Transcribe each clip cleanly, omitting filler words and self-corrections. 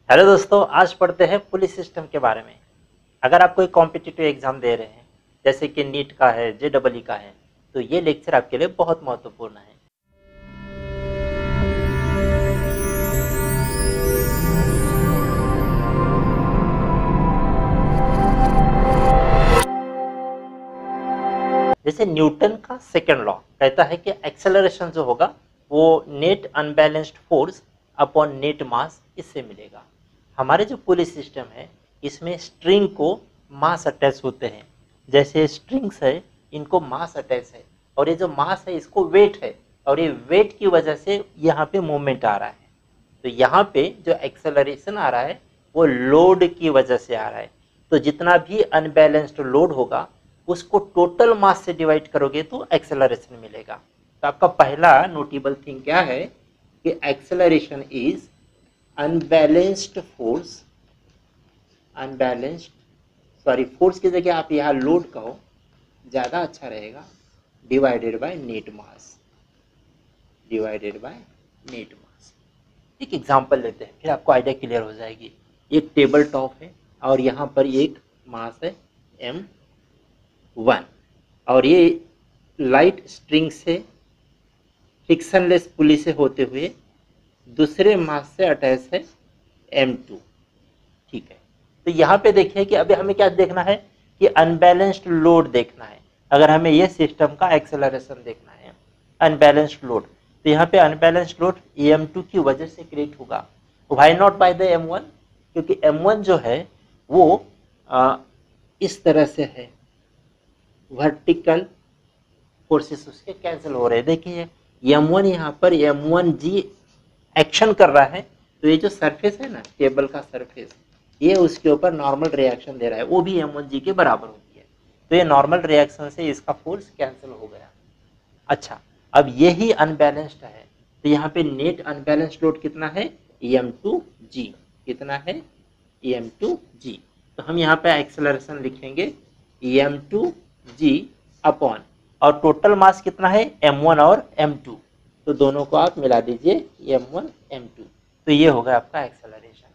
Hello दोस्तों, आज पढ़ते हैं पुलिस सिस्टम के बारे में। अगर आप कोई कॉम्पिटिटिव एग्जाम दे रहे हैं, जैसे कि नीट का है, जेईई का है, तो ये लेक्चर आपके लिए बहुत महत्वपूर्ण है। जैसे न्यूटन का सेकंड लॉ कहता है कि एक्सेलरेशन जो होगा वो net unbalanced force upon net mass इससे मिलेगा। हमारे जो पुलिस सिस्टम है इसमें स्ट्रिंग को मास अटैच होते हैं। जैसे स्ट्रिंग्स है, इनको मास अटैच है, और ये जो मास है इसको वेट है, और ये वेट की वजह से यहाँ पे मूवमेंट आ रहा है। तो यहाँ पे जो एक्सेलरेशन आ रहा है वो लोड की वजह से आ रहा है। तो जितना भी अनबैलेंस्ड लोड होगा उसको टोटल मास से डिवाइड करोगे तो एक्सेलरेशन मिलेगा। तो आपका पहला नोटेबल थिंग क्या है कि acceleration is unbalanced force, force की जगह आप यहाँ लोड कहो, ज़्यादा अच्छा रहेगा, डिवाइडेड बाय नेट मास, एक एग्जांपल लेते हैं फिर आपको आइडिया क्लियर हो जाएगी। एक टेबल टॉप है और यहाँ पर एक मास है m1, और ये लाइट स्ट्रिंग से फ्रिक्शनलेस पुली से होते हुए दूसरे मास से अटैच है m2। ठीक है, तो यहाँ पे देखिए कि अभी हमें क्या देखना है कि अनबैलेंस्ड लोड देखना है। अगर हमें ये सिस्टम का एक्सेलरेशन देखना है, अनबैलेंस्ड लोड, तो यहाँ पे अनबैलेंस्ड लोड m2 की वजह से क्रिएट होगा। Why not by the m1? क्योंकि m1 जो है वो इस तरह से है, वर्टिकल फोर्सेस उसके कैंसिल हो रहे हैं। देखिए m1 यहाँ पर m1g एक्शन कर रहा है, तो ये जो सरफेस है ना टेबल का सरफेस, ये उसके ऊपर नॉर्मल रिएक्शन दे रहा है, वो भी m1g के बराबर होती है। तो ये नॉर्मल रिएक्शन से इसका फोर्स कैंसिल हो गया। अच्छा, अब यही अनबैलेंस्ड है, तो यहाँ पे नेट अनबैलेंस्ड लोड कितना है m2g, कितना है m2g। तो हम यहाँ पे एक्सेलरेशन लिखेंगे m2g अपॉन, और टोटल मास कितना है m1 और m2, तो दोनों को आप मिला दीजिए m1 m2, तो ये होगा आपका एक्सेलरेशन।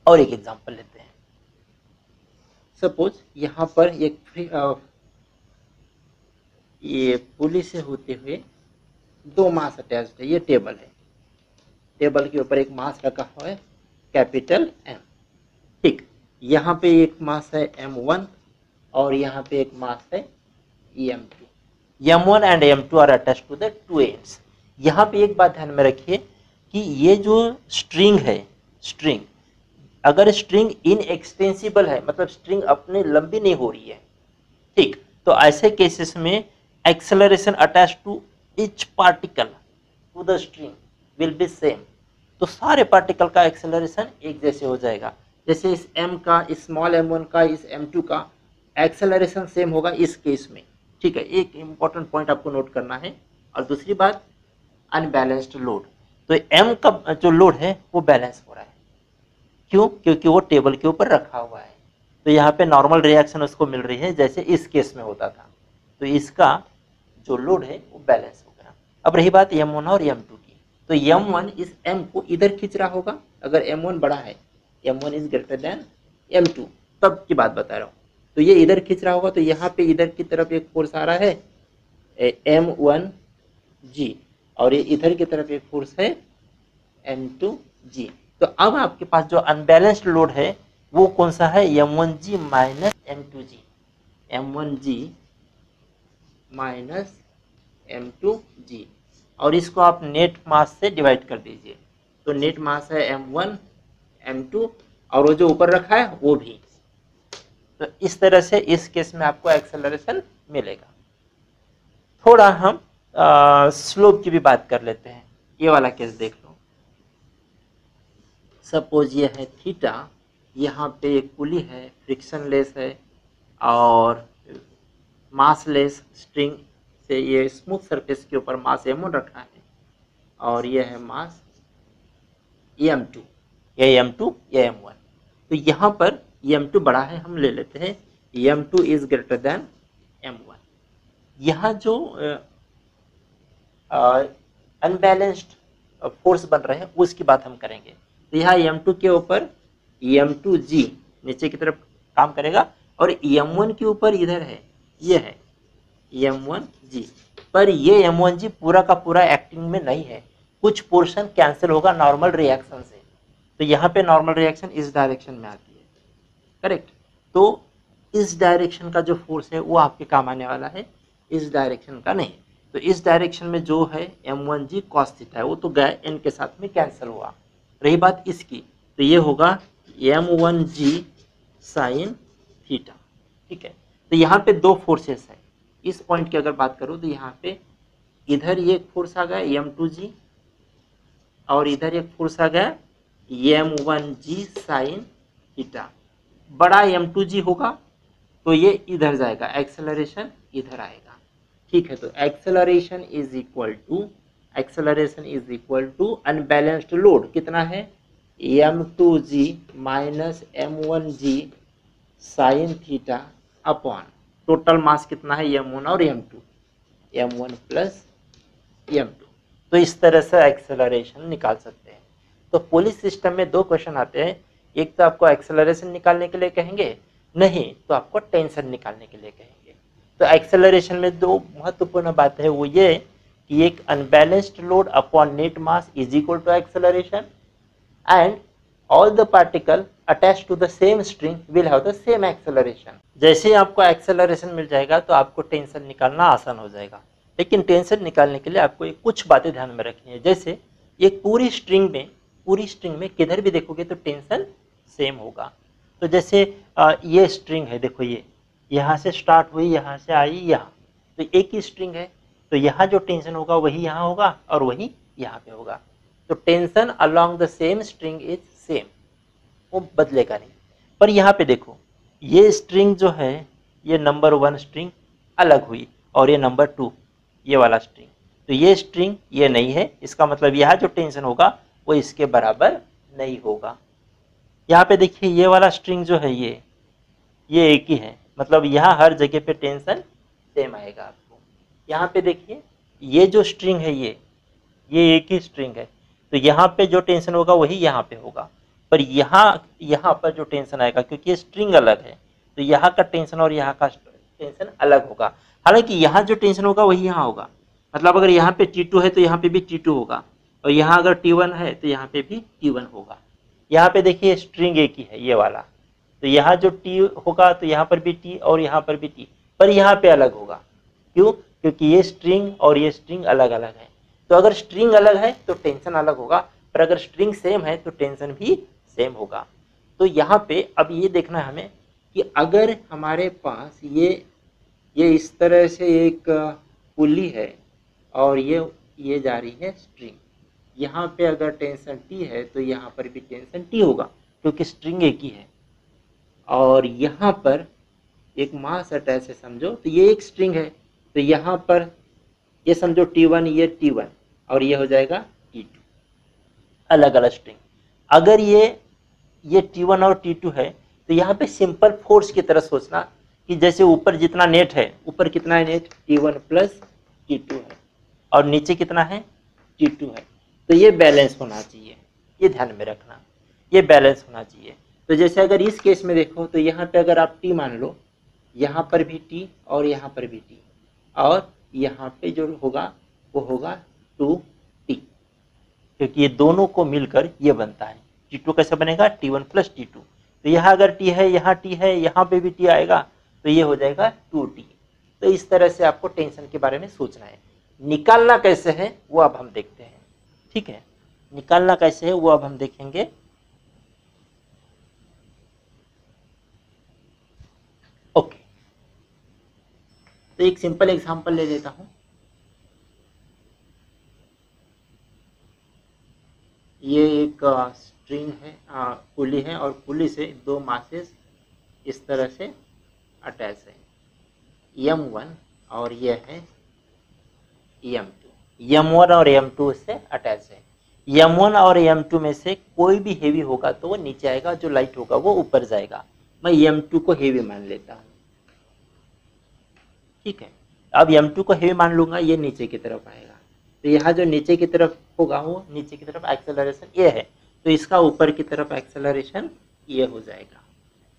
और एक एग्जांपल लेते हैं। सपोज यहाँ पर एक ये पुली से होते हुए दो मास अटैच्ड है, ये टेबल है, टेबल के ऊपर एक मास रखा हुआ है कैपिटल M। ठीक, यहाँ पे एक मास है m1 और यहाँ पे एक मास है m2। m1 and m2 are attached to the two ends. यहाँ पे एक बात ध्यान में रखिए कि ये जो स्ट्रिंग है, स्ट्रिंग अगर स्ट्रिंग इनएक्सटेंसिबल है, मतलब स्ट्रिंग अपने लंबी नहीं हो रही है, ठीक, तो ऐसे केसेस में acceleration attach to each particle to the string will be same. तो सारे पार्टिकल का एक्सेलरेशन एक जैसे हो जाएगा। जैसे इस m का, इस स्मॉल m1 का, इस m2 का एक्सेलरेशन सेम होगा इस केस में। ठीक है, एक इंपॉर्टेंट पॉइंट आपको नोट करना है। और दूसरी बात, अनबैलेंस्ड लोड, तो m का जो लोड है वो बैलेंस हो रहा है। क्यों? क्योंकि वो टेबल के ऊपर रखा हुआ है, तो यहाँ पे नॉर्मल रिएक्शन उसको मिल रही है जैसे इस केस में होता था, तो इसका जो लोड है वो बैलेंस हो गया। अब रही बात m1 और m2 की, तो m1 इस m को इधर खींच रहा होगा, अगर m1 बड़ा है, m1 is greater than m2, तब की बात बता रहा हूँ, तो ये इधर खींच रहा होगा, तो यहाँ पे इधर की तरफ एक फोर्स आ रहा है m1g, और ये इधर की तरफ एक फोर्स है m2g। तो अब आपके पास जो अनबैलेंस्ड लोड है वो कौन सा है, m1g minus m2g, m1g minus m2g, और इसको आप नेट मास से डिवाइड कर दीजिए। तो नेट मास है m1 m2, और वो जो ऊपर रखा है वो भी। तो इस तरह से इस केस में आपको एक्सेलरेशन मिलेगा। थोड़ा हम स्लोप की भी बात कर लेते हैं। ये वाला केस देख लो। सपोज ये है थीटा, यहाँ पे एक पुली है, फ्रिक्शनलेस है और मासलेस स्ट्रिंग से ये स्मूथ सरफेस के ऊपर मास m1 रखा है, और ये है मास m2, ये m2 या m1। तो यहाँ पर m2 बड़ा है, हम ले लेते हैं m2 is greater than m1। यहाँ जो अनबैलेंस्ड फोर्स बन रहे हैं उसकी बात हम करेंगे। तो यहाँ m2 के ऊपर m2g नीचे की तरफ काम करेगा और m1 के ऊपर इधर है, ये है m1g, पर ये m1g पूरा का पूरा एक्टिंग में नहीं है, कुछ पोर्शन कैंसिल होगा नॉर्मल रिएक्शन से। तो यहाँ पे नॉर्मल रिएक्शन इस डायरेक्शन में आती है, करेक्ट। तो इस डायरेक्शन का जो फोर्स है वो आपके काम आने वाला है, इस डायरेक्शन का नहीं। तो इस डायरेक्शन में जो है m1g cos थीटा है वो तो गया, n के साथ में कैंसिल हुआ। रही बात इसकी, तो ये होगा m1g sin थीटा, ठीक है। तो यहाँ पे दो फोर्सेस है, इस पॉइंट की अगर बात करूँ तो यहाँ पे इधर ये एक फोर्स आ गया m2g और इधर एक फोर्स आ गया m1g sin थीटा। बड़ा m2g होगा तो ये इधर जाएगा, एक्सेलरेशन इधर आएगा, ठीक है। तो acceleration is equal to unbalanced load कितना है m2g minus m1g sine theta upon total mass कितना है m1 और m1 प्लस m2। तो इस तरह से एक्सेलरेशन निकाल सकते हैं। तो पुलिस सिस्टम में दो क्वेश्चन आते हैं, एक तो आपको एक्सेलरेशन निकालने के लिए कहेंगे, नहीं तो आपको टेंशन निकालने के लिए कहेंगे। तो एक्सेलरेशन में दो महत्वपूर्ण बात है, वो ये कि एक unbalanced load upon net mass is equal to acceleration and all the particle attach to the same string will have the same acceleration. जैसे ही आपको एक्सेलरेशन मिल जाएगा तो आपको टेंशन निकालना आसान हो जाएगा। लेकिन टेंशन निकालने के लिए आपको एक कुछ बातें ध्यान में रखनी है, जैसे एक पूरी स्ट्रिंग में किधर भी देखोगे तो टेंशन सेम होगा। तो जैसे ये स्ट्रिंग है, देखो ये यहाँ से स्टार्ट हुई, यहाँ से आई यहाँ, तो एक ही स्ट्रिंग है, तो यहाँ जो टेंशन होगा वही यहाँ होगा और वही यहाँ पे होगा। तो tension along the same string is same, वो बदलेगा नहीं। पर यहाँ पे देखो ये स्ट्रिंग जो है ये नंबर 1 स्ट्रिंग अलग हुई और ये नंबर 2 ये वाला स्ट्रिंग, तो ये स्ट्रिंग ये नहीं है, इसका मतलब यहाँ जो टेंशन होगा वो इसके बराबर नहीं होगा। यहाँ पे देखिए ये वाला स्ट्रिंग जो है ये एक ही है, मतलब यहाँ हर जगह पे टेंशन सेम आएगा आपको। यहाँ पे देखिए ये जो स्ट्रिंग है ये एक ही स्ट्रिंग है, तो यहाँ पे जो टेंशन होगा वही यहाँ पे होगा, पर यहाँ पर जो टेंशन आएगा क्योंकि ये स्ट्रिंग अलग है तो यहाँ का टेंशन और यहाँ का टेंशन अलग होगा। हालांकि यहाँ जो टेंशन होगा वही यहाँ होगा, मतलब अगर यहाँ पे T2 है तो यहाँ पे भी T2 होगा और यहाँ अगर T1 है तो यहाँ पे भी T1 होगा। यहाँ पे देखिए स्ट्रिंग एक ही है ये वाला, तो यहाँ जो T होगा तो यहाँ पर भी T और यहाँ पर भी T, पर यहाँ पे अलग होगा। क्यों? क्योंकि ये स्ट्रिंग और ये स्ट्रिंग अलग अलग है। तो अगर स्ट्रिंग अलग है तो टेंशन अलग होगा, पर अगर स्ट्रिंग सेम है तो टेंशन भी सेम होगा। तो यहाँ पे अब ये देखना है हमें कि अगर हमारे पास ये इस तरह से एक पुली है और ये जा रही है स्ट्रिंग, यहाँ पे अगर टेंशन T है तो यहाँ पर भी टेंशन T होगा क्योंकि स्ट्रिंग एक ही है, और यहाँ पर एक मास अटैच है समझो, तो ये एक स्ट्रिंग है, तो यहाँ पर ये समझो T1 ये T1 और ये हो जाएगा T2, अलग अलग स्ट्रिंग। अगर ये T1 और T2 है तो यहाँ पे सिंपल फोर्स की तरह सोचना कि जैसे ऊपर जितना नेट है, ऊपर कितना है नेट T1 प्लस T2 है और नीचे कितना है T2 है, तो ये बैलेंस होना चाहिए, ये ध्यान में रखना, ये बैलेंस होना चाहिए। तो जैसे अगर इस केस में देखो तो यहाँ पे अगर आप T मान लो, यहाँ पर भी T और यहाँ पर भी T, और यहाँ पे जो होगा वो होगा 2T, क्योंकि ये दोनों को मिलकर ये बनता है। T2 कैसे बनेगा T1 प्लस T2, तो यहाँ अगर T है, यहाँ T है, यहाँ पे भी T आएगा तो ये हो जाएगा 2T। तो इस तरह से आपको टेंशन के बारे में सोचना है। निकालना कैसे है वो अब हम देखते हैं, ठीक है। निकालना कैसे है वो अब हम देखेंगे। ओके, तो एक सिंपल एग्जांपल ले लेता हूं। ये एक स्ट्रिंग है, पुली है और पुली से दो मासेस इस तरह से अटैच है, M1 और ये है M2। M1 और M2 से अटैच है। M1 और M2 में से कोई भी हेवी होगा तो वो नीचे आएगा, जो लाइट होगा वो ऊपर जाएगा। मैं M2 को हेवी मान लेता हूँ, ठीक है। अब M2 को हेवी मान लूंगा, ये नीचे की तरफ आएगा, तो यहाँ जो नीचे की तरफ होगा वो नीचे की तरफ एक्सेलरेशन ये है, तो इसका ऊपर की तरफ एक्सेलरेशन ये हो जाएगा।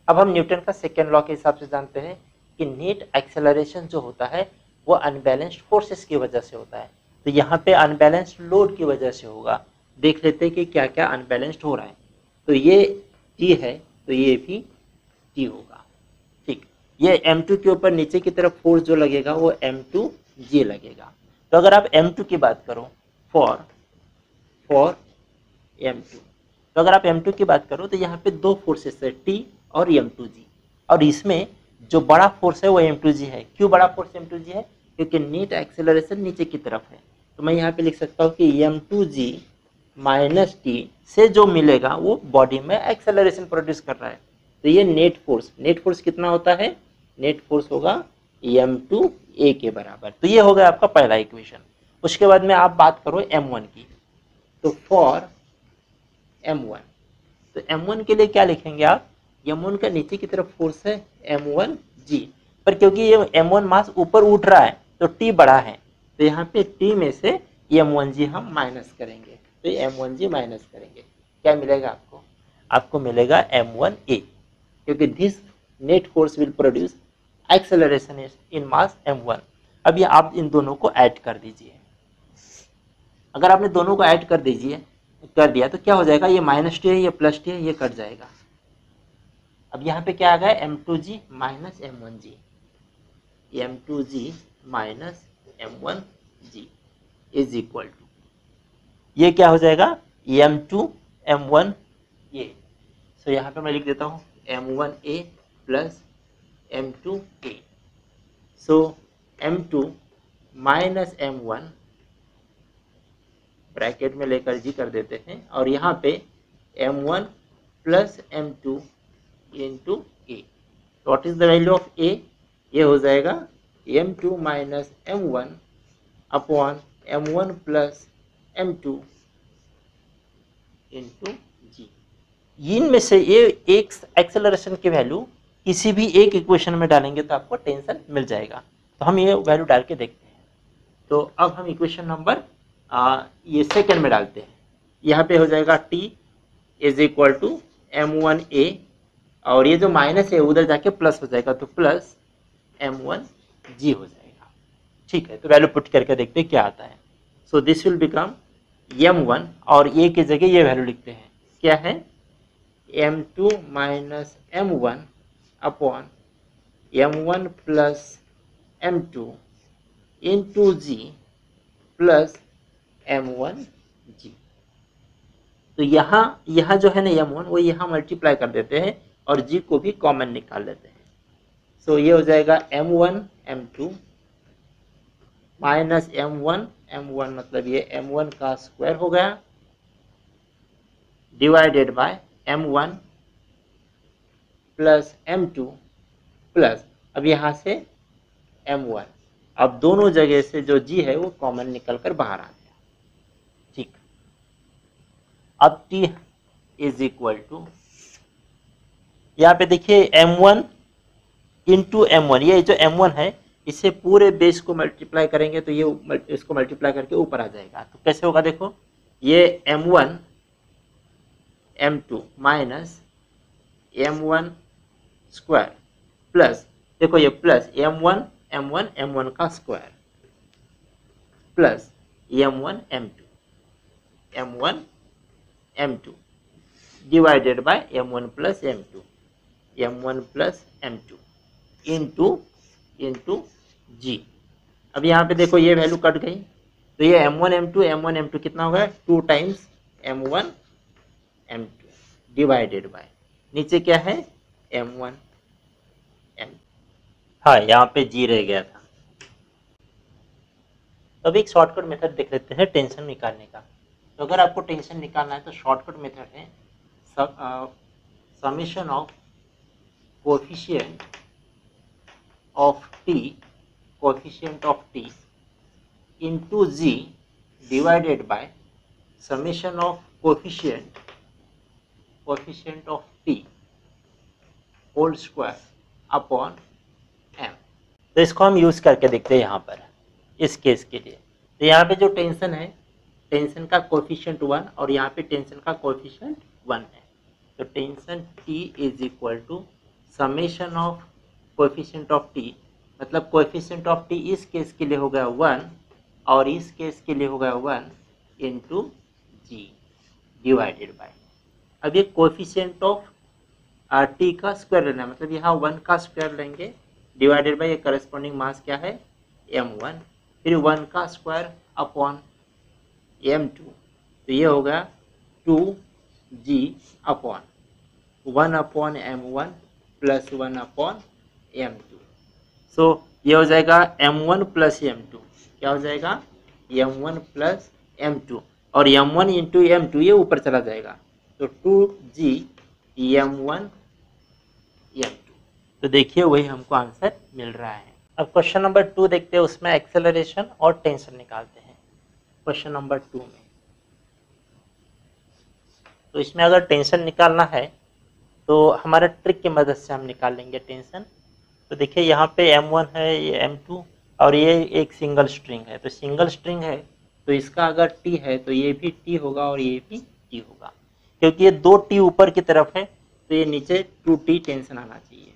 अब हम न्यूटन का सेकेंड लॉ के हिसाब से जानते हैं कि नेट एक्सेलरेशन जो होता है वो अनबैलेंस्ड फोर्सेस की वजह से होता है। तो यहाँ पे अनबैलेंस्ड लोड की वजह से होगा। देख लेते हैं कि क्या क्या अनबैलेंस्ड हो रहा है। तो ये T है, तो ये भी T होगा। ठीक, ये M2 के ऊपर नीचे की तरफ फोर्स जो लगेगा वो M2G लगेगा। तो अगर आप M2 की बात करो फॉर M2, तो अगर आप M2 की बात करो तो यहाँ पे दो फोर्सेस है T और M2G, और इसमें जो बड़ा फोर्स है वो M2G है। क्यों बड़ा फोर्स M2G है? क्योंकि नेट एक्सेलरेशन नीचे की तरफ है। तो मैं यहाँ पे लिख सकता हूँ कि M2G माइनस T से जो मिलेगा वो बॉडी में एक्सेलरेशन प्रोड्यूस कर रहा है। तो ये नेट फोर्स कितना होता है? नेट फोर्स होगा M2A के बराबर। तो ये हो गया आपका पहला इक्वेशन। उसके बाद में आप बात करो M1 की, तो फॉर M1, तो M1 के लिए क्या लिखेंगे आप? M1 का नीचे की तरफ फोर्स है M1G, पर क्योंकि ये M1 मास ऊपर उठ रहा है तो T बड़ा है, तो यहाँ पे T में से M1G हम माइनस करेंगे। तो M1G माइनस करेंगे, क्या मिलेगा आपको? आपको मिलेगा M1A, क्योंकि this net force will produce acceleration in mass M1। अब ये आप इन दोनों को ऐड कर दीजिए। अगर आपने दोनों को ऐड कर दिया तो क्या हो जाएगा? ये माइनस टी है, ये प्लस टी है, ये कट जाएगा। अब यहाँ पे क्या आ गया? M2G minus M1G, M2G minus M1G is equal to, ये क्या हो जाएगा? M2 M1A। सो यहाँ पे मैं लिख देता हूँ M1A प्लस M2A। सो M2 माइनस M1 ब्रैकेट में लेकर जी कर देते हैं, और यहाँ पे M1 plus M2 into A। What is the value of A? ये हो जाएगा M2 minus M1 upon M1 plus M2 into G। इनमें से ये एक एक्सेलरेशन की वैल्यू किसी भी एक इक्वेशन में डालेंगे तो आपको टेंशन मिल जाएगा। तो हम ये वैल्यू डाल के देखते हैं। तो अब हम इक्वेशन नंबर ये सेकेंड में डालते हैं। यहाँ पे हो जाएगा T is equal to M1A, और ये जो माइनस है उधर जाके प्लस हो जाएगा, तो प्लस M1G हो जाएगा। ठीक है, तो वैल्यू पुट करके देखते हैं क्या आता है। So this will become M1, और A की जगह ये वैल्यू लिखते हैं, क्या है? M2 minus M1 upon M1 plus M2 into G plus M1G। तो यहाँ जो है ना M1, वो यहाँ मल्टीप्लाई कर देते हैं और G को भी कॉमन निकाल लेते हैं। सो ये हो जाएगा M1 M2 माइनस M1 मतलब ये M1 का स्क्वायर हो गया, divided by M1 plus M2 plus, अब यहाँ से M1, अब दोनों जगह से जो G है वो कॉमन निकल कर बाहर आ गया। ठीक, अब T इज इक्वल टू, यहाँ पे देखिए M1 इंटू M1, ये जो M1 है इसे पूरे बेस को मल्टीप्लाई करेंगे तो ये इसको मल्टीप्लाई करके ऊपर आ जाएगा। तो कैसे होगा? देखो, ये M1 M2 minus M1 square plus, देखो ये प्लस M1 का square plus M1 M2 divided by M1 plus M2 into G। अब यहाँ पे देखो ये वैल्यू कट गई, तो ये M1 M2 कितना होगा? 2 times M1 M2 divided by, नीचे क्या है? M1 M2। हाँ, यहाँ पे G रह गया था। अब एक शॉर्टकट मेथड देख लेते हैं टेंशन निकालने का। तो अगर आपको टेंशन निकालना है तो शॉर्टकट मेथड है summation of coefficient of T into G divided by summation of coefficient of T whole square upon M। तो इसको हम यूज करके देखते हैं यहाँ पर इस केस के लिए। तो यहाँ पे जो टेंशन है टेंशन का कोएफिशिएंट 1 और यहाँ पे टेंशन का कोएफिशिएंट 1 है। तो tension T is equal to summation of coefficient of T, मतलब कोएफिशिएंट ऑफ T इस केस के लिए हो गया 1 और इस केस के लिए हो गया 1 इंटू जी डिवाइडेड बाय, अब ये कोएफिशिएंट ऑफ T का स्क्वायर लेना है, मतलब यहाँ 1 का स्क्वायर लेंगे डिवाइडेड बाय ये करस्पॉन्डिंग मास क्या है m1, फिर 1 का स्क्वायर अपॉन m2, तो ये हो गया 2g upon 1 upon m1 plus 1 upon m2। सो ये हो जाएगा m1 प्लस m2, क्या हो जाएगा m1 प्लस m2, और m1 इंटू m2 ये ऊपर चला जाएगा, तो 2g m1 m2। तो देखिए वही हमको आंसर मिल रहा है। अब क्वेश्चन नंबर 2 देखते हैं, उसमें एक्सेलरेशन और टेंशन निकालते हैं। क्वेश्चन नंबर 2 में तो इसमें अगर टेंशन निकालना है तो हमारा ट्रिक की मदद से हम निकाल लेंगे टेंशन। तो देखिए यहाँ पे m1 है, ये m2 और ये एक सिंगल स्ट्रिंग है, तो सिंगल स्ट्रिंग है तो इसका अगर t है तो ये भी t होगा और ये भी t होगा, क्योंकि ये 2 t ऊपर की तरफ है तो ये नीचे 2t टेंशन आना चाहिए।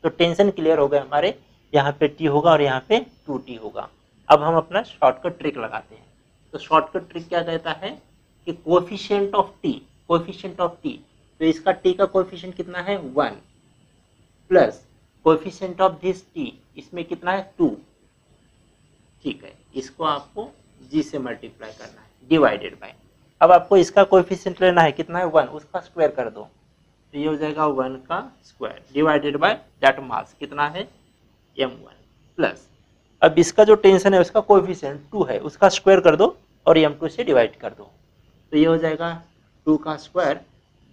तो टेंशन क्लियर हो गए हमारे, यहाँ पे t होगा और यहाँ पे 2t होगा। अब हम अपना शॉर्टकट ट्रिक लगाते हैं। तो शॉर्टकट ट्रिक क्या कहता है कि कोएफिशिएंट ऑफ t, तो इसका t का कोएफिशिएंट कितना है 1 plus coefficient of this t, इसमें कितना है 2, ठीक है, इसको आपको g से मल्टीप्लाई करना है डिवाइडेड बाय, अब आपको इसका कोएफिशिएंट लेना है कितना है 1, उसका स्क्वायर कर दो, तो ये हो जाएगा 1 का square divided by that mass कितना है m1 प्लस, अब इसका जो टेंशन है उसका कोएफिशिएंट 2 है, उसका स्क्वायर कर दो और m2 से डिवाइड कर दो, तो ये हो जाएगा 2 का स्क्वायर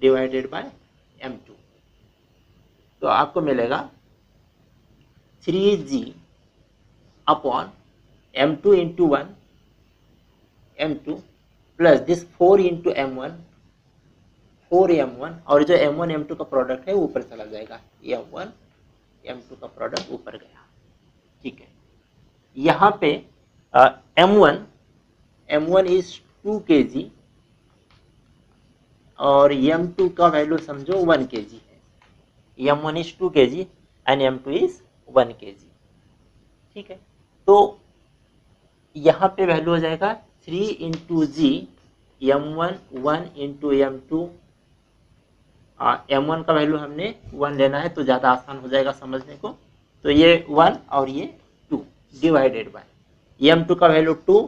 डिवाइडेड बाय m2। तो आपको मिलेगा 3g upon m2 into 1 m2 plus this 4 into m1 4m1, और जो m1 m2 का प्रोडक्ट है ऊपर चला जाएगा, m1 m2 का प्रोडक्ट ऊपर गया, ठीक है। यहाँ पे m1 इज 2 kg और m2 का वैल्यू समझो 1 kg है, m1 is 2 kg and m2 is 1 kg, ठीक है। तो यहाँ पे वैल्यू हो जाएगा 3 इंटू जी m1 1 इंटू m2, m1 का वैल्यू हमने 1 लेना है तो ज़्यादा आसान हो जाएगा समझने को, तो ये 1 और ये 2 डिवाइडेड बाय m2 का वैल्यू 2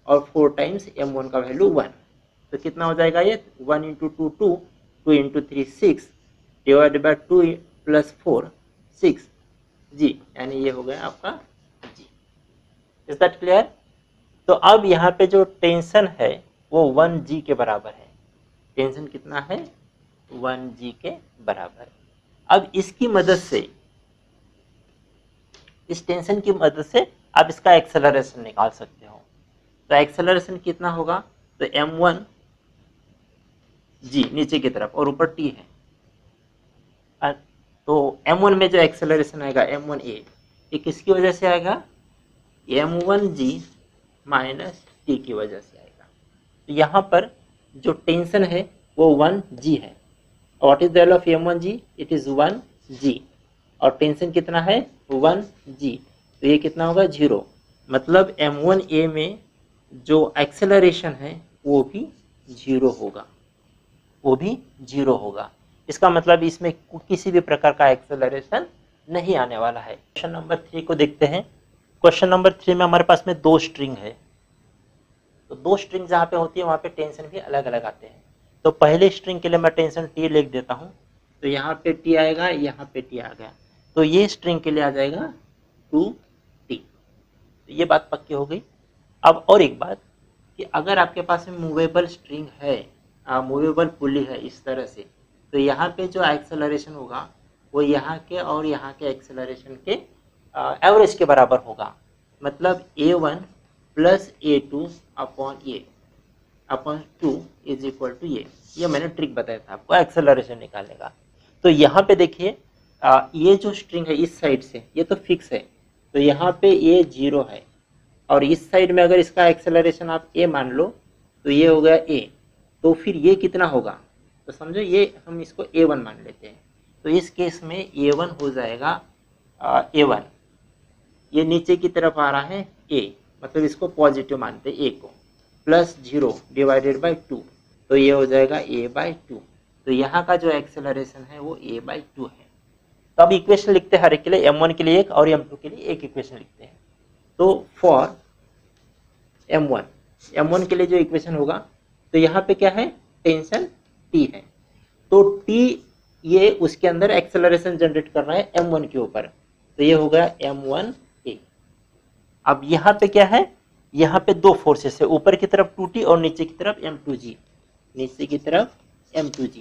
और 4 टाइम्स m1 का वैल्यू 1, तो कितना हो जाएगा ये 1 into 2 2, 2 into 3 6 divided by 2 plus 4 6 जी, यानी ये हो गया आपका जी। Is that clear? तो अब यहाँ पे जो टेंशन है वो 1g के बराबर है, टेंशन कितना है 1g के बराबर। अब इसकी मदद से, इस टेंशन की मदद से आप इसका एक्सेलरेशन निकाल सकते हो। तो एक्सेलरेशन कितना होगा, तो m1 g नीचे की तरफ और ऊपर t है, तो m1 में जो एक्सेलरेशन आएगा m1a, ये किसकी वजह से आएगा m1g माइनस t की वजह से आएगा। तो यहाँ पर जो टेंशन है वो 1g है, what is the value of m1g, it is 1g, और टेंशन कितना है 1g, तो ये कितना होगा 0, मतलब m1a में जो एक्सेलरेशन है वो भी 0 होगा, वो भी 0 होगा। इसका मतलब इसमें किसी भी प्रकार का एक्सेलरेशन नहीं आने वाला है। क्वेश्चन नंबर 3 को देखते हैं। क्वेश्चन नंबर 3 में हमारे पास में 2 स्ट्रिंग है, तो 2 स्ट्रिंग जहाँ पे होती है वहाँ पे टेंशन भी अलग अलग आते हैं। तो पहले स्ट्रिंग के लिए मैं टेंशन T लिख देता हूँ, तो यहाँ पे T आएगा, यहाँ पे T आ गया, तो ये स्ट्रिंग के लिए आ जाएगा 2T। तो ये बात पक्की हो गई। अब और एक बात कि अगर आपके पास में मूवेबल स्ट्रिंग है, मूवेबल पुली है इस तरह से, तो यहाँ पे जो एक्सेलरेशन होगा वो यहाँ के और यहाँ के एक्सेलरेशन के एवरेज के बराबर होगा, मतलब a1 plus a2 upon a upon 2 is equal to ये मैंने ट्रिक बताया था आपको एक्सेलरेशन निकालने का। तो यहाँ पे देखिए ये जो स्ट्रिंग है इस साइड से ये तो फिक्स है, तो यहाँ पे a 0 है, और इस साइड में अगर इसका एक्सेलरेशन आप a मान लो तो ये हो गया a, तो फिर ये कितना होगा, तो समझो ये हम इसको a1 मान लेते हैं, तो इस केस में a1 हो जाएगा a1, ये नीचे की तरफ आ रहा है a, मतलब इसको पॉजिटिव मानते हैं a को, प्लस 0 डिवाइडेड बाई 2, तो ये हो जाएगा a/2। तो यहाँ का जो एक्सेलरेशन है वो a/2 है। तो अब इक्वेशन लिखते हैं हर एक के लिए, m1 के लिए एक और m2 के लिए एक इक्वेशन लिखते हैं। तो फॉर m1 के लिए जो इक्वेशन होगा, तो यहाँ पे क्या है, टेंशन t है, तो t ये उसके अंदर एक्सेलरेशन जनरेट कर रहा है m1 के ऊपर, तो ये हो गया m1a। अब यहाँ पे क्या है, यहाँ पे दो फोर्सेस है, ऊपर की तरफ 2t और नीचे की तरफ m2g, नीचे की तरफ m2g,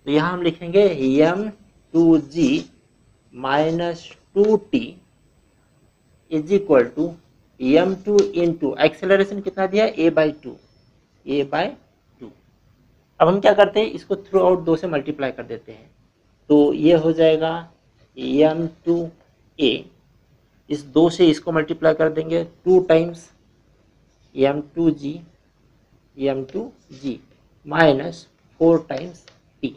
तो यहाँ हम लिखेंगे m2g minus 2t is equal to m2 into acceleration कितना दिया, a/2। अब हम क्या करते हैं, इसको थ्रू आउट 2 से मल्टीप्लाई कर देते हैं, तो ये हो जाएगा m2a, इस 2 से इसको मल्टीप्लाई कर देंगे 2 times m2g minus 4 times t।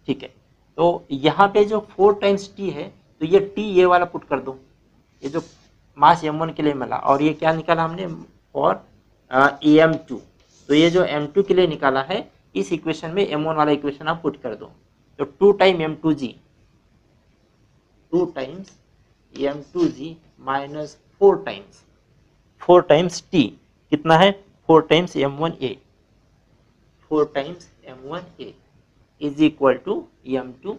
ठीक है, तो यहाँ पे जो 4 टाइम्स t है, तो ये t ये वाला पुट कर दो, ये जो मास m1 के लिए मिला, और ये क्या निकाला हमने और m2, तो ये जो m2 के लिए निकाला है, इस इक्वेशन में m1 वाला इक्वेशन आप पुट कर दो, तो 2 time m2g minus 4 times t कितना है, 4 times m1a, 4 times m1a is equal to m2a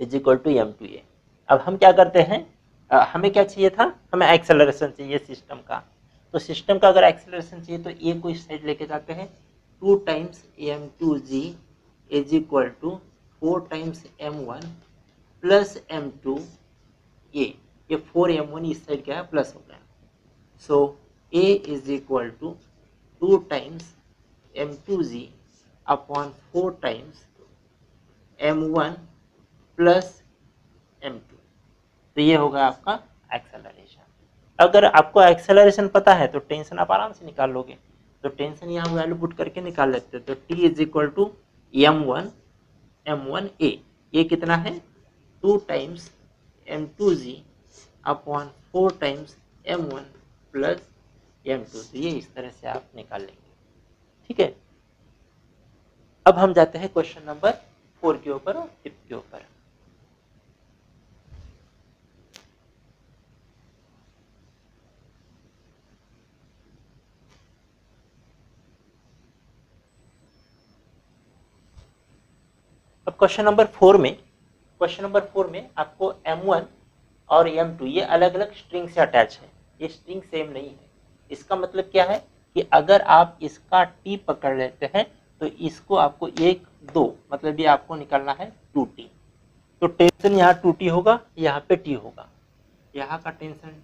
is equal to m2a। अब हम क्या करते हैं, हमें क्या चाहिए था, हमें एक्सेलरेशन चाहिए सिस्टम का, तो सिस्टम का अगर एक्सेलरेशन चाहिए तो ए को इस साइड लेके जाते हैं, 2 times m2g is equal to 4 times m1 plus m2a, ये 4m1 इस साइड क्या है, प्लस हो गया, so a is equal to 2 times m2g upon 4 times m1 plus m2, तो ये होगा आपका एक्सेलरेशन। अगर आपको एक्सेलरेशन पता है तो टेंशन आप आराम से निकाल लोगे, तो टेंशन यहाँ वैल्यू पुट करके निकाल लेते हैं, तो t is equal to m1a, ये कितना है 2 times m2g upon 4 times m1 plus m2, तो ये इस तरह से आप निकाल लेंगे। ठीक है, अब हम जाते हैं क्वेश्चन नंबर 4 के ऊपर और 5 के ऊपर। अब क्वेश्चन नंबर 4 में आपको m1 और m2 ये अलग अलग स्ट्रिंग से अटैच है, ये स्ट्रिंग सेम नहीं है। इसका मतलब क्या है कि अगर आप इसका t पकड़ लेते हैं तो इसको आपको 1 2 मतलब ये आपको निकालना है 2t, तो टेंशन यहाँ 2t होगा, यहाँ पे t होगा, यहाँ का टेंशन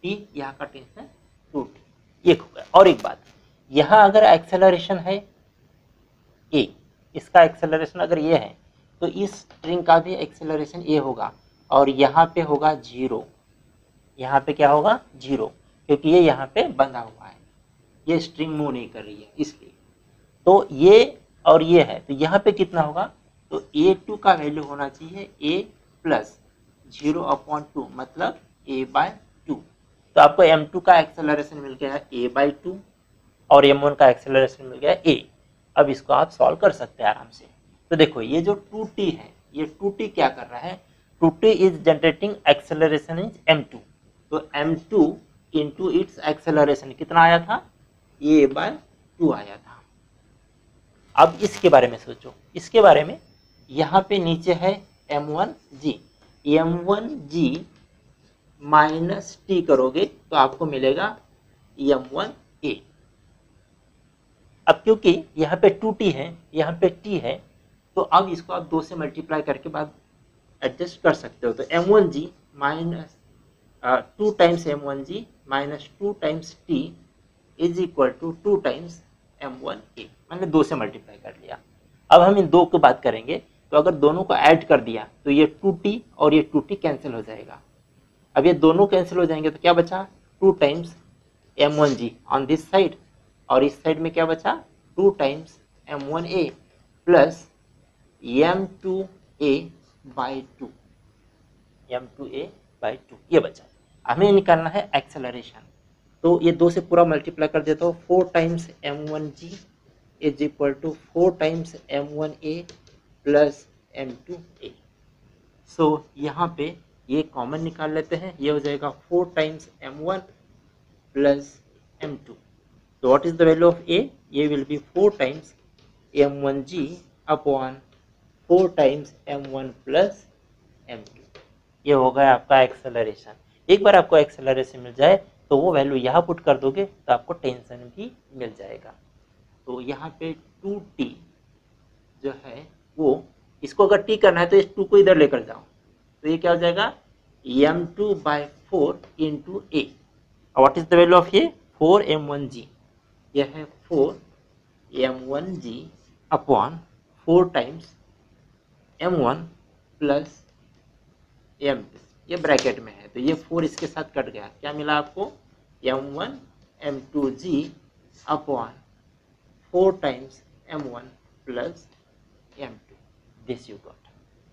t, यहाँ का टेंशन 2t, एक होगा। और एक बात, यहाँ अगर एक्सेलरेशन है a, इसका एक्सेलरेशन अगर ये है तो इस स्ट्रिंग का भी एक्सेलरेशन a होगा, और यहाँ पे होगा 0, यहाँ पे क्या होगा 0, क्योंकि ये यहाँ पे बंधा हुआ है, ये स्ट्रिंग मूव नहीं कर रही है इसलिए। तो ये और ये है, तो यहाँ पे कितना होगा, तो a2 का वैल्यू होना चाहिए a प्लस 0/2 मतलब a/2, तो आपको m2 का एक्सेलरेशन मिल गया है a/2 और m1 का एक्सेलरेशन मिल गया a। अब इसको आप सॉल्व कर सकते हैं आराम से। तो देखो ये जो 2t है, ये 2t क्या कर रहा है, 2t is generating acceleration is m2, तो m2 इंटू इट्स एक्सेलरेशन कितना आया था, a/2 आया था। अब इसके बारे में सोचो, इसके बारे में यहाँ पे नीचे है m1g माइनस t करोगे तो आपको मिलेगा m1a। अब क्योंकि यहाँ पे 2t है, यहाँ पे t है, तो अब इसको आप 2 से मल्टीप्लाई करके बाद एडजस्ट कर सकते हो, तो m1g minus 2 times m1g minus 2 times t is equal to 2 times m1a, मैंने 2 से मल्टीप्लाई कर लिया। अब हम इन 2 की बात करेंगे, तो अगर दोनों को ऐड कर दिया तो ये 2t और ये 2t कैंसिल हो जाएगा। अब ये दोनों कैंसिल हो जाएंगे तो क्या बचा, 2 times m1g on this side, और इस साइड में क्या बचा 2 times m1a plus m2a by 2, m2a by 2 ये बचा। हमें निकालना है एक्सेलरेशन, तो ये 2 से पूरा मल्टीप्लाई कर देता हूँ। 4 times m1g is equal to 4 times m1a plus m2a। So यहाँ पे ये कॉमन निकाल लेते हैं, ये हो जाएगा 4 टाइम्स m1 प्लस m2। तो what is the value of a? ये will be 4 times m1g upon 4 times m1 plus m2। ये हो गया आपका एक्सेलरेशन। एक बार आपको एक्सेलरेशन मिल जाए तो वो वैल्यू यहाँ पुट कर दोगे तो आपको टेंशन भी मिल जाएगा। तो यहाँ पे 2t जो है वो, इसको अगर t करना है तो इस 2 को इधर लेकर जाओ, तो ये क्या हो जाएगा m2 by 4 into a। What is the value of ये 4 m1g, यह है 4 m1g upon 4 times m1 plus m2, ये ब्रैकेट में है तो ये 4 इसके साथ कट गया, क्या मिला आपको m1 m2g upon 4 times m1 plus m2, this you got.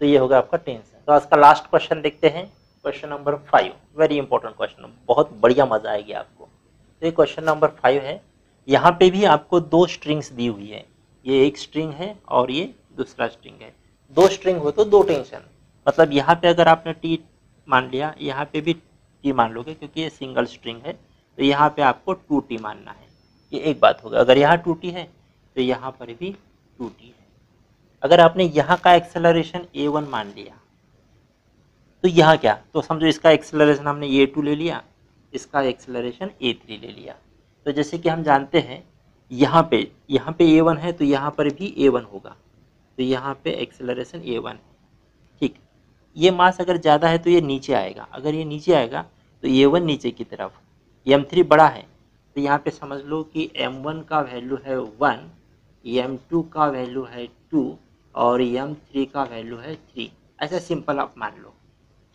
तो ये होगा आपका टेंशन। तो आज का लास्ट क्वेश्चन देखते हैं, question number 5, very important question, बहुत बढ़िया मजा आएगी आपको। तो ये क्वेश्चन नंबर 5 है। यहाँ पे भी आपको 2 स्ट्रिंग्स दी हुई है, ये एक स्ट्रिंग है और ये दूसरा स्ट्रिंग है। 2 स्ट्रिंग हो तो 2 टेंशन, मतलब यहाँ पे अगर आपने टी मान लिया, यहाँ पे भी टी मान लोगे क्योंकि ये सिंगल स्ट्रिंग है, तो यहाँ पे आपको 2t मानना है, ये एक बात होगा। अगर यहाँ 2t है तो यहाँ पर भी 2t है। अगर आपने यहाँ का एक्सेलरेशन a1 मान लिया तो यहाँ क्या, तो समझो इसका एक्सेलरेशन हमने a2 ले लिया, इसका एक्सेलरेशन a3 ले लिया। तो जैसे कि हम जानते हैं यहाँ पे a1 है तो यहाँ पर भी a1 होगा, तो यहाँ पे एक्सेलरेशन a1 है, ठीक। ये मास अगर ज़्यादा है तो ये नीचे आएगा, अगर ये नीचे आएगा तो a1 नीचे की तरफ, m3 बड़ा है तो यहाँ पे समझ लो कि m1 का वैल्यू है 1, m2 का वैल्यू है 2 और m3 का वैल्यू है 3, ऐसा सिंपल आप मान लो,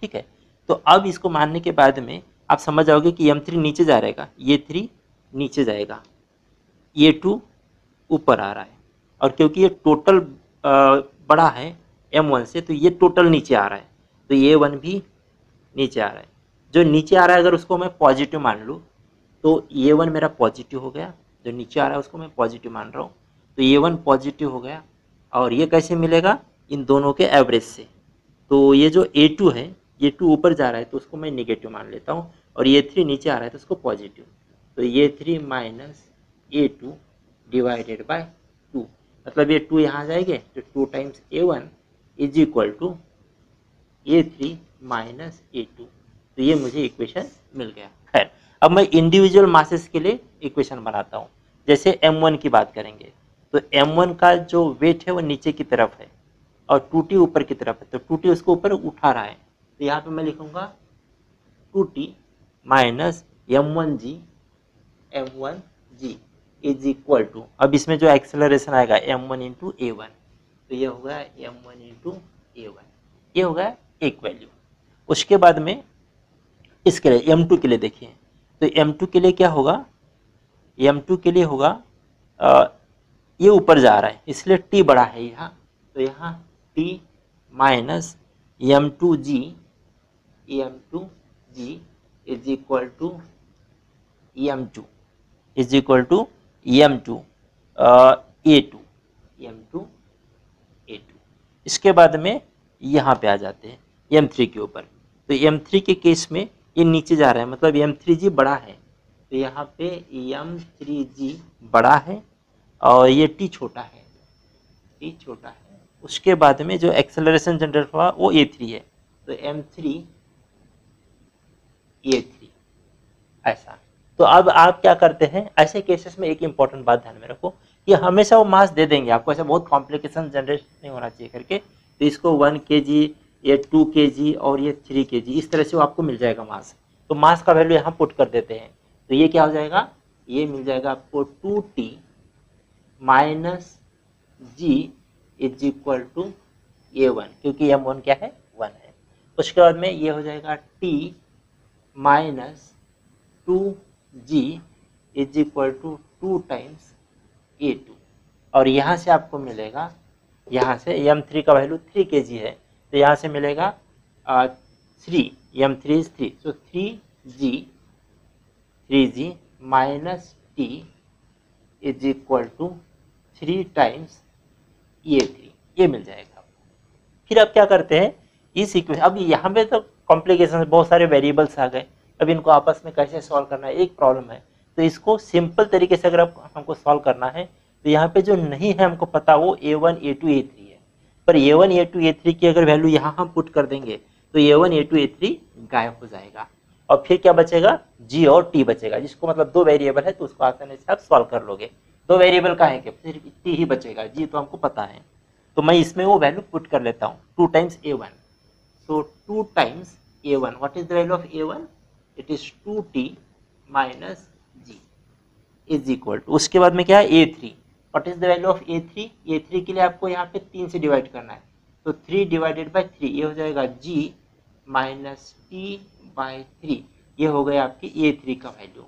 ठीक है। तो अब इसको मानने के बाद में आप समझ जाओगे कि m3 नीचे जा रहेगा, ये 3 नीचे जाएगा, ये 2 ऊपर आ रहा है, और क्योंकि ये टोटल बड़ा है m1 से तो ये टोटल नीचे आ रहा है, तो ये 1 भी नीचे आ रहा है। जो नीचे आ रहा है अगर उसको मैं पॉजिटिव मान लूँ तो ये 1 मेरा पॉजिटिव हो गया, जो नीचे आ रहा है उसको मैं पॉजिटिव मान रहा हूँ, तो ये 1 पॉजिटिव हो गया। और ये कैसे मिलेगा, इन दोनों के एवरेज से। तो ये जो a2 है, ये 2 ऊपर जा रहा है तो उसको मैं निगेटिव मान लेता हूँ, और ये 3 नीचे आ रहा है तो उसको पॉजिटिव, तो ये 3 माइनस a2 डिवाइडेड बाय 2, मतलब ये 2 यहाँ जाएंगे तो 2 times a1 is equal to a3 minus a2, तो ये मुझे इक्वेशन मिल गया। खैर अब मैं इंडिविजुअल मासेस के लिए इक्वेशन बनाता हूँ। जैसे m1 की बात करेंगे तो m1 का जो वेट है वो नीचे की तरफ है और 2t ऊपर की तरफ है, तो 2t उसको ऊपर उठा रहा है, तो यहाँ पे मैं लिखूंगा 2t minus m1g is equal to, अब इसमें जो एक्सेलरेशन आएगा m1 इंटू a1, तो ये होगा m1 इंटू a1, ये होगा एक वैल्यू। उसके बाद में इसके लिए m2 के लिए देखिए, तो m2 के लिए क्या होगा, m2 के लिए होगा ये ऊपर जा रहा है इसलिए t बड़ा है यहाँ, तो यहाँ t minus m2g is equal to m2 is equal to m2 a2 इसके बाद में यहाँ पे आ जाते हैं m3 के ऊपर, तो m3 के केस में ये नीचे जा रहा है, मतलब m3g बड़ा है, तो यहाँ पे m3g बड़ा है और ये t छोटा है, उसके बाद में जो एक्सेलरेशन जनरेट हुआ वो a3 है, तो m3 a3 ऐसा। तो अब आप क्या करते हैं ऐसे केसेस में, एक इंपॉर्टेंट बात ध्यान में रखो कि हमेशा वो मास दे देंगे आपको, ऐसा बहुत कॉम्प्लिकेशन जनरेट नहीं होना चाहिए करके, तो इसको 1 kg, ये 2 kg और ये 3 kg, इस तरह से वो आपको मिल जाएगा मास। तो मास का वैल्यू यहाँ पुट कर देते हैं, तो ये क्या हो जाएगा, ये मिल जाएगा आपको 2t minus g is equal to a1, क्योंकि m1 क्या है 1 है। उसके बाद में ये हो जाएगा t minus 2g is equal to 2 times A2 और यहाँ से आपको मिलेगा, यहाँ से M3 का वैल्यू 3 kg है तो यहाँ से मिलेगा 3, M3 is 3, so 3g minus T is equal to 3 times A3, ये मिल जाएगा आपको। फिर आप क्या करते हैं इस इक्वेशन, अब यहाँ पे तो कॉम्प्लिकेशन बहुत सारे वेरिएबल्स आ गए, अब इनको आपस में कैसे सॉल्व करना है एक प्रॉब्लम है। तो इसको सिंपल तरीके से अगर हमको सॉल्व करना है तो यहाँ पे जो नहीं है हमको पता वो A1 A2 A3 है, पर A1 A2 A3 की अगर वैल्यू यहाँ हम पुट कर देंगे तो A1 A2 A3 गायब हो जाएगा और फिर क्या बचेगा G और T बचेगा, जिसको मतलब दो वेरिएबल है तो उसको आसानी से आप सॉल्व कर लोगे। दो वेरिएबल का है कि सिर्फ T ही बचेगा, G तो हमको पता है, तो मैं इसमें वो वैल्यू पुट कर लेता हूँ 2 times A1, so 2 times A1, what is the value of A1, it is 2T minus G is equal to, उसके बाद में क्या है A3, what is the value of A3, A3 के लिए आपको यहाँ पे 3 से डिवाइड करना है तो 3 डिवाइडेड बाई 3 ये हो जाएगा G माइनस T बाई 3, ये हो गया आपकी A3 का वैल्यू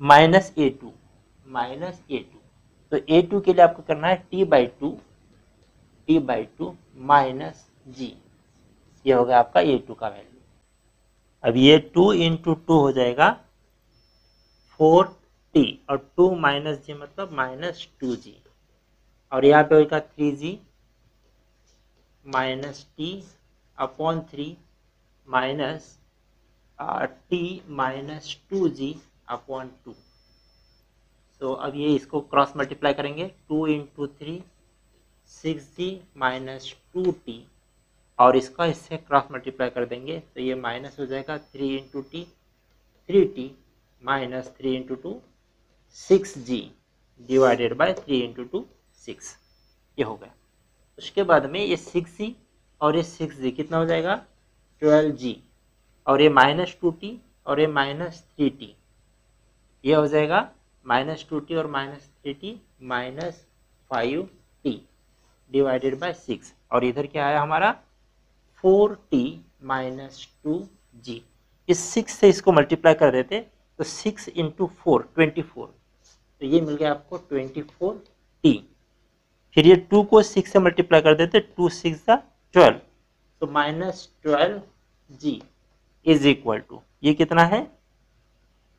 माइनस A2 तो A2 के लिए आपको करना है T बाई 2 माइनस G, ये हो गया आपका A2 का वैल्यू। अब ये 2 इंटू 2 हो जाएगा 4T और 2 माइनस G मतलब माइनस 2G और यहाँ पे होगा 3G minus T upon 3 minus T minus 2G upon 2। तो अब ये इसको क्रॉस मल्टीप्लाई करेंगे 2 इंटू 3 6G माइनस 2T और इसका इससे क्रॉस मल्टीप्लाई कर देंगे तो ये माइनस हो जाएगा 3 into T 3T minus 3 into 2 6G divided by 3 into 2 6, ये हो गया। उसके बाद में ये 6G और ये 6G कितना हो जाएगा 12G और ये माइनस 2T और ये माइनस 3T, ये हो जाएगा माइनस 2T और minus 3T minus 5T divided by 6 और इधर क्या आया हमारा 4T माइनस 2G, इस 6 से इसको मल्टीप्लाई कर देते तो 6 इंटू 4 24, तो ये मिल गया आपको 24T। फिर ये 2 को 6 से मल्टीप्लाई कर देते 2 6 12, तो minus 12G is equal to, ये कितना है,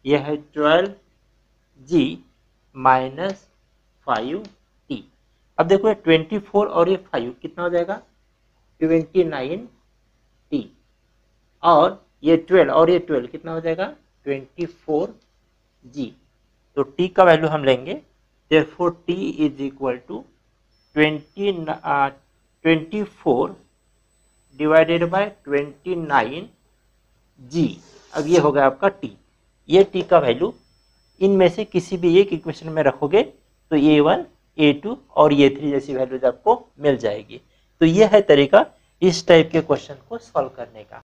ये है 12G माइनस 5T। अब देखो ये 24 और ये 5 कितना हो जाएगा 29T और ये 12 और ये 12 कितना हो जाएगा 24G, तो T का वैल्यू हम लेंगे, therefore T is equal to 24 divided by 29G। अब ये हो गया आपका T, ये T का वैल्यू इनमें से किसी भी एक इक्वेशन में रखोगे तो A1 A2 और A3 जैसी वैल्यूज आपको मिल जाएगी। तो ये है तरीका इस टाइप के क्वेश्चन को सॉल्व करने का।